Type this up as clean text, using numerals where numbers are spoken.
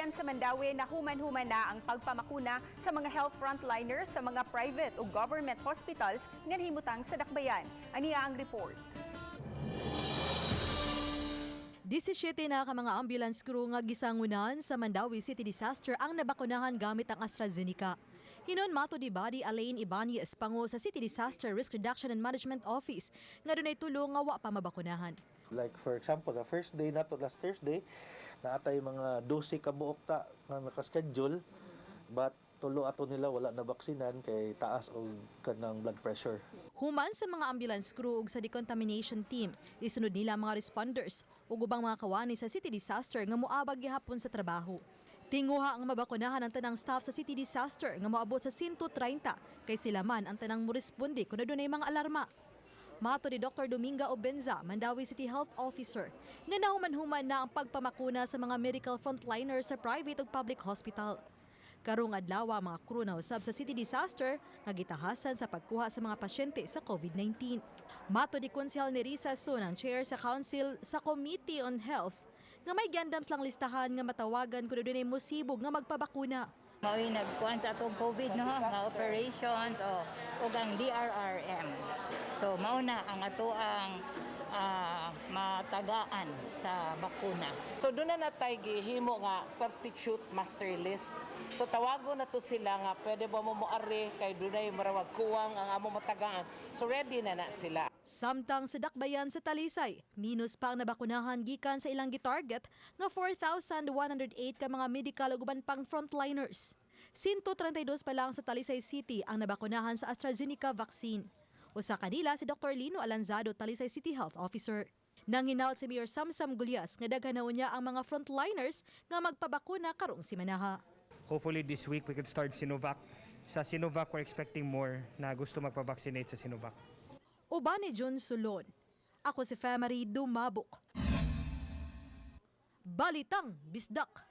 gikan sa Mandawi na human-human na ang pagpamakuna sa mga health frontliners sa mga private o government hospitals nga himutang sa dakbayan. Aniya ang report. 17 na ka mga ambulance crew nga gisangunan sa Mandawi City disaster ang nabakunahan gamit ang AstraZeneca. Hinon mato di Badi Alain Ibanez pangu sa City Disaster Risk Reduction and Management Office nga dunay tulong nga wa pa mabakunahan. Like for example, the first day nato last Thursday, naatay mga 12 ka buok ta nga naka-schedule but tulo ato nila wala na baksinan kay taas og kanang blood pressure. Human sa mga ambulance crew ug sa decontamination team, isunod nila mga responders ug ubang mga kawani sa City Disaster nga moabag gihapon sa trabaho. Tinguha ang mabakunahan ang tanang staff sa City Disaster nga moabot sa 130 kay sila man ang tanang moresponde kun adunay mga alarma. Mato ni Dr. Dominga Obenza, Mandawi City Health Officer, nga nahuman-human na ang pagpamakuna sa mga medical frontliners sa private ug public hospital. Karong adlaw ang mga crew na usab sa City Disaster nga gitahasan sa pagkuha sa mga pasyente sa COVID-19. Mato ni Konsehal ni Risa Sun, ang chair sa Council sa Committee on Health, nga may gandams lang listahan nga matawagan kung dunay mosibog nga magpabakuna. Mao'y nagkuhan sa atong COVID no, nga operations o ang DRRM. So mauna ang ato ang matagaan sa bakuna. So doon na natay gihimo nga substitute master list. So tawago na to sila nga pwede ba mo moari kay dunay marawag kuwang ang amo matagaan. So ready na sila. Samtang sa dakbayan sa Talisay, minus pa ang nabakunahan gikan sa ilang gitarget nga 4,108 ka mga medical ug uban pang frontliners. 132 pa lang sa Talisay City ang nabakunahan sa AstraZeneca vaccine. Usa kanila si Dr. Lino Alanzado, Talisay City Health Officer. Nanginaut si Mayor Samsam Gulyas nga daghanaon niya ang mga frontliners nga magpabakuna karong simanaha. Hopefully this week we could start Sinovac. Sa Sinovac, we're expecting more na gusto magpa-vaccinate sa Sinovac. Uban ni John Sulon. Ako si Famary Dumabok. Balitang Bisdak.